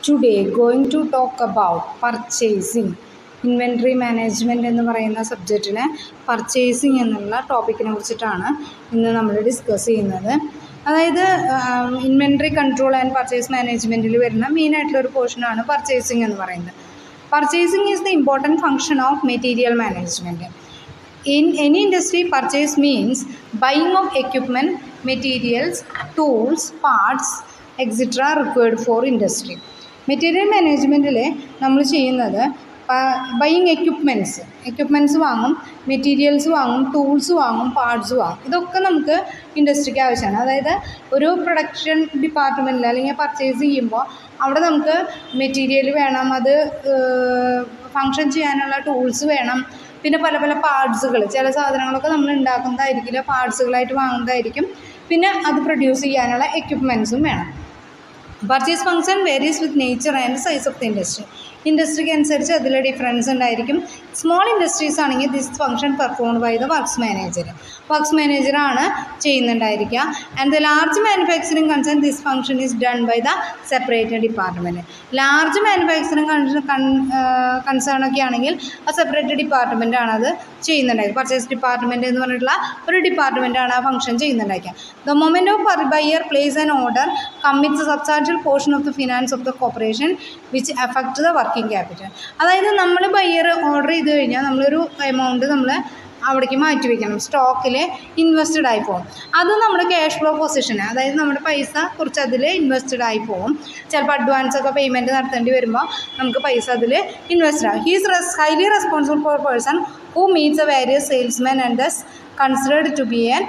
Today going to talk about purchasing. Inventory management എന്ന് പറയുന്ന സബ്ജക്റ്റിനെ purchasing എന്നുള്ള ടോപ്പിക്കിനെ കുറിച്ചിട്ടാണ് ഇന്ന് നമ്മൾ ഡിസ്കസ് ചെയ്യുന്നത്. അതായത് ഇൻവെൻട്രി കൺട്രോൾ ആൻഡ് പർച്ചേസ് മാനേജ്മെൻറ്റിൽ വരുന്ന മെയിനായിട്ടുള്ളൊരു പോർഷനാണ് പർച്ചേസിങ് എന്ന് പറയുന്നത്. Purchasing is the important function of material management. In any industry, purchase means buying of equipment, materials, tools, parts, etc. required for industry. Material മാനേജ്മെൻറ്റിൽ നമ്മൾ ചെയ്യുന്നത് ബൈയിങ് എക്യുപ്മെൻറ്റ്സ് വാങ്ങും, materials വാങ്ങും, tools വാങ്ങും, പാർട്സ് വാങ്ങും. ഇതൊക്കെ നമുക്ക് ഇൻഡസ്ട്രിക്ക് ആവശ്യമാണ്. അതായത് ഒരു പ്രൊഡക്ഷൻ ഡിപ്പാർട്ട്മെൻറ്റിൽ അല്ലെങ്കിൽ പർച്ചേസ് ചെയ്യുമ്പോൾ അവിടെ നമുക്ക് മെറ്റീരിയൽ വേണം, അത് ഫങ്ഷൻ ചെയ്യാനുള്ള ടൂൾസ് വേണം, പിന്നെ പല പല പാർട്സുകൾ, ചില സാധനങ്ങളൊക്കെ നമ്മൾ ഉണ്ടാക്കുന്നതായിരിക്കില്ല, പാർട്സുകളായിട്ട് വാങ്ങുന്നതായിരിക്കും, പിന്നെ അത് പ്രൊഡ്യൂസ് ചെയ്യാനുള്ള എക്യുപ്മെൻറ്റ്സും വേണം. Purchase function varies with nature and size of the industry. ഇൻഡസ്ട്രിക്ക് അനുസരിച്ച് അതിൽ ഡിഫറൻസ് ഉണ്ടായിരിക്കും. സ്മോൾ ഇൻഡസ്ട്രീസ് ആണെങ്കിൽ this function performed by the works മാനേജറാണ് ചെയ്യുന്നുണ്ടായിരിക്കുക. And the large manufacturing concern this function is done by the separate department. Large manufacturing concern ഒക്കെ ആണെങ്കിൽ ആ സെപ്പറേറ്റ് ഡിപ്പാർട്ട്മെൻ്റ് ആണ് അത് ചെയ്യുന്നുണ്ടായിരിക്കും. പർച്ചേസ് ഡിപ്പാർട്ട്മെൻറ്റ് എന്ന് പറഞ്ഞിട്ടുള്ള ഒരു ഡിപ്പാർട്ട്മെൻറ്റാണ് ആ ഫങ്ഷൻ ചെയ്യുന്നുണ്ടായിരിക്കുക. The moment of buyer place an order commits a substantial portion of the finance of the corporation which affect the working capital. അതായത് നമ്മൾ ബയർ ഓർഡർ ചെയ്ത് കഴിഞ്ഞാൽ നമ്മളൊരു എമൗണ്ട് നമ്മൾ അവിടേക്ക് മാറ്റി വയ്ക്കണം, സ്റ്റോക്കിൽ ഇൻവെസ്റ്റഡ് ആയി പോകും. അത് നമ്മുടെ ക്യാഷ് ഫ്ലോ പൊസിഷൻ, അതായത് നമ്മുടെ പൈസ കുറച്ച് അതിൽ ഇൻവെസ്റ്റഡ് ആയി പോകും. ചിലപ്പോൾ അഡ്വാൻസൊക്കെ പേയ്മെൻറ്റ് നടത്തേണ്ടി വരുമ്പോൾ നമുക്ക് പൈസ അതിൽ ഇൻവെസ്റ്റഡ് ആകും. He's highly responsible for person who meets the various salesmen and thus considered to be an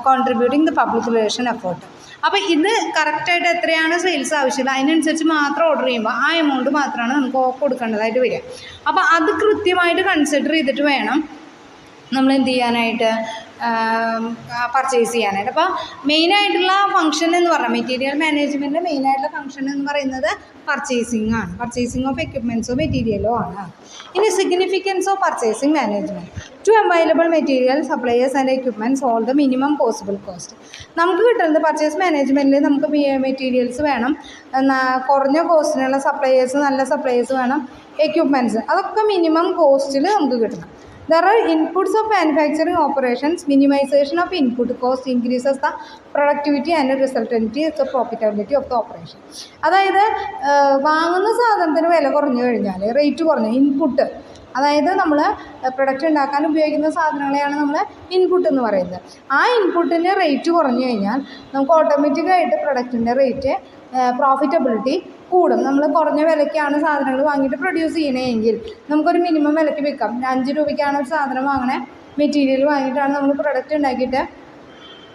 contributing the public relation effort. അപ്പോൾ ഇത് കറക്റ്റായിട്ട് എത്രയാണ് സെയിൽസ് ആവശ്യമില്ല അതിനനുസരിച്ച് മാത്രം ഓർഡർ ചെയ്യുമ്പോൾ ആ എമൗണ്ട് മാത്രമാണ് നമുക്ക് കൊടുക്കേണ്ടതായിട്ട് വരിക. അപ്പോൾ അത് കൃത്യമായിട്ട് കൺസിഡർ ചെയ്തിട്ട് വേണം നമ്മൾ എന്ത് ചെയ്യാനായിട്ട്, പർച്ചേസ് ചെയ്യാനായിട്ട്. അപ്പോൾ മെയിനായിട്ടുള്ള ഫങ്ഷൻ എന്ന് പറഞ്ഞാൽ മെറ്റീരിയൽ മാനേജ്മെൻറ്റിൻ്റെ മെയിനായിട്ടുള്ള ഫങ്ഷൻ എന്ന് പറയുന്നത് പർച്ചേസിംഗ് ആണ്. പർച്ചേസിംഗ് ഓഫ് എക്യുപ്മെൻറ്റ്സോ മെറ്റീരിയലോ ആണ്. ഇനി significance of purchasing management. To available material suppliers and equipments all the minimum possible cost. നമുക്ക് കിട്ടുന്നത് പർച്ചേസ് മാനേജ്മെൻറ്റിൽ നമുക്ക് മെറ്റീരിയൽസ് വേണം, കുറഞ്ഞ കോസ്റ്റിനുള്ള സപ്ലയേഴ്സ്, നല്ല സപ്ലയേഴ്സ് വേണം, എക്യുപ്മെൻറ്റ്സ് അതൊക്കെ മിനിമം കോസ്റ്റിൽ നമുക്ക് കിട്ടണം. There are inputs of manufacturing operations. Minimization of input cost increases the productivity and resultancy of the profitability of the operation. അതായത് വാങ്ങുന്ന സാധനത്തിന് വില കുറഞ്ഞു കഴിഞ്ഞാൽ, റേറ്റ് കുറഞ്ഞു, ഇൻപുട്ട്, അതായത് നമ്മൾ പ്രൊഡക്റ്റ് ഉണ്ടാക്കാൻ ഉപയോഗിക്കുന്ന സാധനങ്ങളെയാണ് നമ്മൾ ഇൻപുട്ട് എന്ന് പറയുന്നത്. ആ ഇൻപുട്ടിന് റേറ്റ് കുറഞ്ഞു കഴിഞ്ഞാൽ നമുക്ക് ഓട്ടോമാറ്റിക്കായിട്ട് പ്രൊഡക്റ്റിൻ്റെ റേറ്റ്, പ്രോഫിറ്റബിലിറ്റി കൂടും. നമ്മൾ കുറഞ്ഞ വിലയ്ക്കാണ് സാധനങ്ങൾ വാങ്ങിയിട്ട് പ്രൊഡ്യൂസ് ചെയ്യണമെങ്കിൽ നമുക്കൊരു മിനിമം വിലയ്ക്ക് വിൽക്കാം. 5 രൂപയ്ക്കാണ് ഒരു സാധനം വാങ്ങണേ, മെറ്റീരിയൽ വാങ്ങിയിട്ടാണ് നമ്മൾ പ്രൊഡക്റ്റ് ഉണ്ടാക്കിയിട്ട്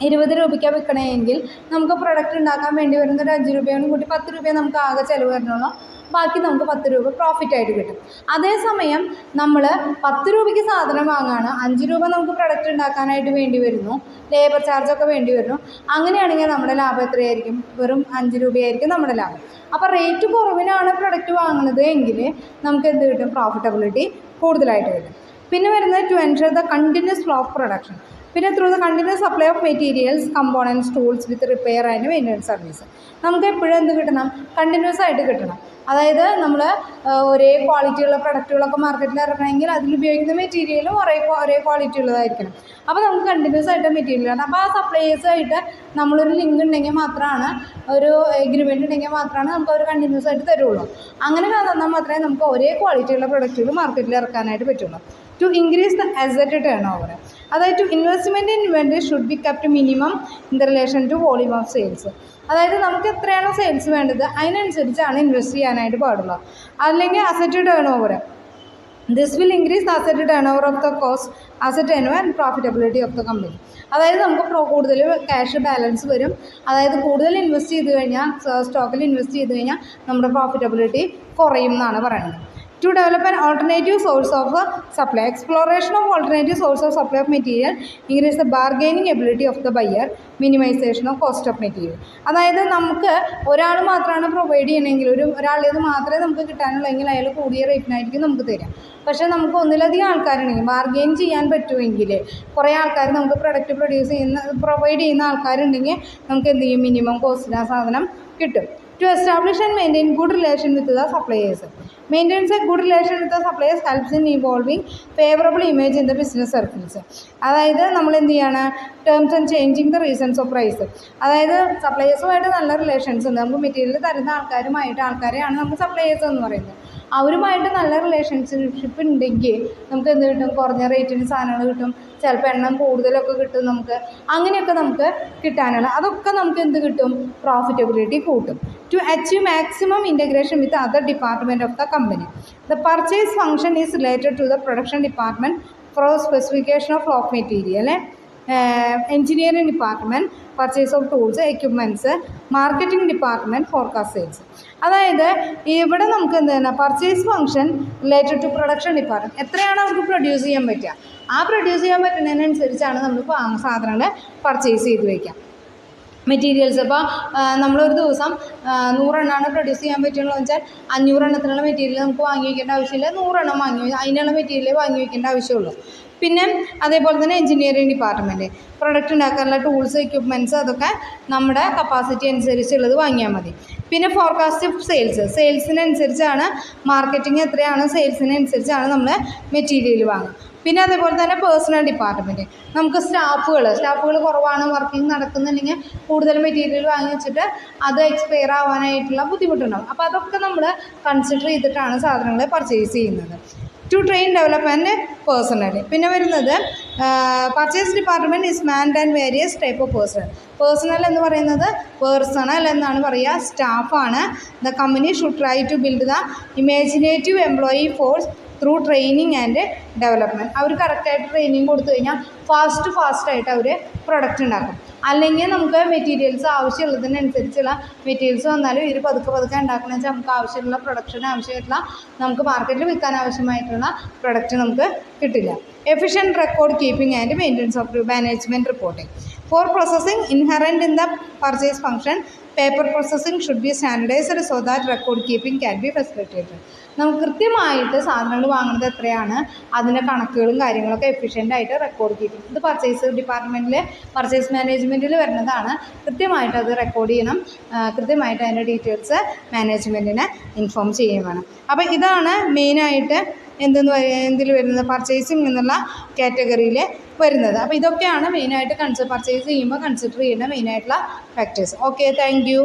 20 രൂപയ്ക്കാണ് വിൽക്കണമെങ്കിൽ നമുക്ക് പ്രൊഡക്റ്റ് ഉണ്ടാക്കാൻ വേണ്ടി വരുന്നൊരു 5 രൂപയാണ് കൂട്ടി 10 രൂപയെ നമുക്ക് ആകെ ചിലവ് വരണുള്ളൂ. ബാക്കി നമുക്ക് 10 രൂപ പ്രോഫിറ്റായിട്ട് കിട്ടും. അതേസമയം നമ്മൾ 10 രൂപയ്ക്ക് സാധനം വാങ്ങുകയാണ്, 5 രൂപ നമുക്ക് പ്രൊഡക്റ്റ് ഉണ്ടാക്കാനായിട്ട് വേണ്ടി വരുന്നു, ലേബർ ചാർജൊക്കെ വേണ്ടി വരുന്നു. അങ്ങനെയാണെങ്കിൽ നമ്മുടെ ലാഭം എത്രയായിരിക്കും? വെറും 5 രൂപയായിരിക്കും നമ്മുടെ ലാഭം. അപ്പോൾ റേറ്റ് കുറവിനാണ് പ്രൊഡക്റ്റ് വാങ്ങുന്നത് എങ്കിൽ നമുക്ക് എന്ത് കിട്ടും? പ്രോഫിറ്റബിലിറ്റി കൂടുതലായിട്ട് കിട്ടും. പിന്നെ വരുന്നത് to ensure the continuous flow of production. പിന്നെ through the continuous supply of materials, components, tools with repair and maintenance service. നമുക്ക് എപ്പോഴും എന്ത് കിട്ടണം? കണ്ടിന്യൂസ് ആയിട്ട് കിട്ടണം. അതായത് നമ്മൾ ഒരേ ക്വാളിറ്റിയുള്ള പ്രൊഡക്റ്റുകളൊക്കെ മാർക്കറ്റിൽ ഇറങ്ങണമെങ്കിൽ അതിലുപയോഗിക്കുന്ന മെറ്റീരിയലും ഒരേ ക്വാളിറ്റി ഉള്ളതായിരിക്കണം. അപ്പോൾ നമുക്ക് കണ്ടിന്യൂസ് ആയിട്ട് മെറ്റീരിയൽ ആണ്. അപ്പോൾ ആ സപ്ലൈയേഴ്സായിട്ട് നമ്മളൊരു ലിങ്ക് ഉണ്ടെങ്കിൽ മാത്രമാണ്, ഒരു എഗ്രിമെൻറ്റ് ഉണ്ടെങ്കിൽ മാത്രമാണ് നമുക്ക് അവർ കണ്ടിന്യൂസ് ആയിട്ട് തരുള്ളൂ. അങ്ങനെ തന്നാൽ മാത്രമേ നമുക്ക് ഒരേ ക്വാളിറ്റിയുള്ള പ്രൊഡക്റ്റുകൾ മാർക്കറ്റിൽ ഇറക്കാനായിട്ട് പറ്റുള്ളൂ. To increase the asset turn over, അതായത് investment in inventory should be kept minimum in the relation to volume of sales. അതായത് നമുക്ക് എത്രയാണോ സെയിൽസ് വേണ്ടത് അതിനനുസരിച്ചാണ് ഇൻവെസ്റ്റ് ചെയ്യാനായിട്ട് പാടുള്ളൂ. അല്ലെങ്കിൽ asset turn over, this will increase the asset turn over of the cost, asset turn over and profitability of the company. അതായത് നമുക്ക് കൂടുതൽ ക്യാഷ് ബാലൻസ് വരും. അതായത് കൂടുതൽ ഇൻവെസ്റ്റ് ചെയ്ത് കഴിഞ്ഞാൽ, സ്റ്റോക്കിൽ ഇൻവെസ്റ്റ് ചെയ്ത് കഴിഞ്ഞാൽ നമ്മുടെ പ്രോഫിറ്റബിലിറ്റി കുറയും എന്നാണ് പറയുന്നത്. To develop an alternative source of supply. Exploration of alternative source of supply of material increase the bargaining ability of the buyer, minimization of cost of material. അതായത് നമുക്ക് ഒരാൾ മാത്രമാണ് പ്രൊവൈഡ് ചെയ്യണമെങ്കിൽ, ഒരാളേത് മാത്രമേ നമുക്ക് കിട്ടാനുള്ളെങ്കിൽ അയാൾ കൂടിയ റേറ്റിനായിരിക്കും നമുക്ക് തരാം. പക്ഷേ നമുക്ക് ഒന്നിലധികം ആൾക്കാരുണ്ടെങ്കിൽ, ബാർഗെയിൻ ചെയ്യാൻ പറ്റുമെങ്കിൽ, കുറേ ആൾക്കാർ നമുക്ക് പ്രൊഡക്റ്റ് പ്രൊവൈഡ് ചെയ്യുന്ന ആൾക്കാരുണ്ടെങ്കിൽ നമുക്ക് എന്ത് ചെയ്യും? മിനിമം കോസ്റ്റിന് ആ സാധനം കിട്ടും. To establish and maintain good relation with the suppliers. Maintains a good relation with the suppliers helps in evolving favourable image in the business circles. അതായത് നമ്മൾ എന്ത് ചെയ്യാണ്, terms and changing the reasons of price. അതായത് സപ്ലയേഴ്സുമായിട്ട് നല്ല relations ഉണ്ട്. നമുക്ക് material തരുന്ന ആൾക്കാരെയാണ് നമ്മൾ സപ്ലയേഴ്സ് എന്ന് പറയുന്നത്. അവരുമായിട്ട് നല്ല റിലേഷൻഷിപ്പ് ഉണ്ടെങ്കിൽ നമുക്ക് എന്ത് കിട്ടും, കുറഞ്ഞ റേറ്റിന് സാധനങ്ങൾ കിട്ടും, ചിലപ്പോൾ എണ്ണം കൂടുതലൊക്കെ കിട്ടും നമുക്ക്. അങ്ങനെയൊക്കെ നമുക്ക് കിട്ടാനുള്ള അതൊക്കെ നമുക്ക് എന്ത് കിട്ടും, പ്രോഫിറ്റബിലിറ്റി കൂട്ടും. To achieve maximum integration with other department of the company. The purchase function is related to the production department for specification of raw material, engineering department purchase of tools equipments, marketing department forecast sales. അതായത് ഇവിടെ നമുക്ക് എന്താണ് purchase function related to production department. എത്രയാണ് അവർക്ക് produce ചെയ്യാൻ പറ്റുക, ആ produce ചെയ്യാൻ പറ്റുന്നതിനനുസരിച്ചാണ് നമ്മൾ സാധനങ്ങൾ പർച്ചേസ് ചെയ്ത് വയ്ക്കാം. മെറ്റീരിയൽസ് ഇപ്പോൾ നമ്മളൊരു ദിവസം 100 എണ്ണമാണ് പ്രൊഡ്യൂസ് ചെയ്യാൻ പറ്റുള്ളൂ വെച്ചാൽ 500 എണ്ണത്തിനുള്ള മെറ്റീരിയൽ നമുക്ക് വാങ്ങി വയ്ക്കേണ്ട ആവശ്യമില്ല, 100 എണ്ണം അതിനുള്ള മെറ്റീരിയൽ വാങ്ങി വയ്ക്കേണ്ട ആവശ്യമുള്ളൂ. പിന്നെ അതേപോലെ തന്നെ എഞ്ചിനീയറിംഗ് ഡിപ്പാർട്ട്മെൻറ്റ് പ്രൊഡക്റ്റ് ഉണ്ടാക്കാനുള്ള ടൂൾസ് എക്യുപ്മെൻറ്റ്സ് അതൊക്കെ നമ്മുടെ കപ്പാസിറ്റി അനുസരിച്ചുള്ളത് വാങ്ങിയാൽ മതി. പിന്നെ ഫോർകാസ്റ്റ് സെയിൽസിനനുസരിച്ചാണ്, മാർക്കറ്റിംഗ് എത്രയാണ് സെയിൽസിനനുസരിച്ചാണ് നമ്മൾ മെറ്റീരിയൽ വാങ്ങുക. പിന്നെ അതേപോലെ തന്നെ പേഴ്സണൽ ഡിപ്പാർട്ട്മെൻറ്റ് നമുക്ക് സ്റ്റാഫുകൾ കുറവാണ്, വർക്കിംഗ് നടക്കുന്നുണ്ടെങ്കിൽ കൂടുതൽ മെറ്റീരിയൽ വാങ്ങി വെച്ചിട്ട് അത് എക്സ്പയർ ആവാനായിട്ടുള്ള ബുദ്ധിമുട്ടുണ്ടാകും. അപ്പോൾ അതൊക്കെ നമ്മൾ കൺസിഡർ ചെയ്തിട്ടാണ് സാധനങ്ങൾ പർച്ചേസ് ചെയ്യുന്നത്. To train development personnel. പിന്നെ വരുന്നത് purchase department is manned and various type of personnel എന്ന് പറയുന്നത് പേഴ്സണൽ എന്നാണ് പറയുക, സ്റ്റാഫാണ്. The company should try to build the imaginative employee force through training and development. അവർ കറക്റ്റായിട്ട് ട്രെയിനിങ് കൊടുത്തു കഴിഞ്ഞാൽ ഫാസ്റ്റായിട്ട് അവർ പ്രൊഡക്റ്റ് ഉണ്ടാക്കും. അല്ലെങ്കിൽ നമുക്ക് മെറ്റീരിയൽസ് ആവശ്യമുള്ളതിനനുസരിച്ചുള്ള മെറ്റീരിയൽസ് വന്നാലും ഇവർ പതുക്കെ ഉണ്ടാക്കണമെന്ന് വെച്ചാൽ നമുക്ക് ആവശ്യമുള്ള പ്രൊഡക്ഷൻ ആവശ്യമായിട്ടുള്ള നമുക്ക് മാർക്കറ്റിൽ വിൽക്കാൻ ആവശ്യമായിട്ടുള്ള പ്രൊഡക്റ്റ് നമുക്ക് കിട്ടില്ല. Efficient record keeping and maintenance of management reporting. For processing inherent in the purchase function paper processing should be standardised so that record keeping can be facilitated. നമുക്ക് കൃത്യമായിട്ട് സാധനങ്ങൾ വാങ്ങുന്നത് എത്രയാണ്, അതിൻ്റെ കണക്കുകളും കാര്യങ്ങളൊക്കെ എഫിഷ്യൻ്റായിട്ട് റെക്കോർഡ് കീപ്പിംഗ്. ഇത് പർച്ചേസ് ഡിപ്പാർട്ട്മെൻറ്റിൽ പർച്ചേസ് മാനേജ്മെൻറ്റിൽ വരുന്നതാണ്. കൃത്യമായിട്ട് അത് റെക്കോർഡ് ചെയ്യണം, കൃത്യമായിട്ട് അതിൻ്റെ ഡീറ്റെയിൽസ് മാനേജ്മെൻറ്റിനെ ഇൻഫോം ചെയ്യുകയും വേണം. അപ്പോൾ ഇതാണ് മെയിനായിട്ട് എന്തിൽ വരുന്നത്, പർച്ചേസിങ് എന്നുള്ള കാറ്റഗറിയിൽ വരുന്നത്. അപ്പോൾ ഇതൊക്കെയാണ് മെയിനായിട്ട് പർച്ചേസ് ചെയ്യുമ്പോൾ കൺസിഡർ ചെയ്യുന്ന മെയിനായിട്ടുള്ള ഫാക്ടേഴ്സ്. Okay, thank you.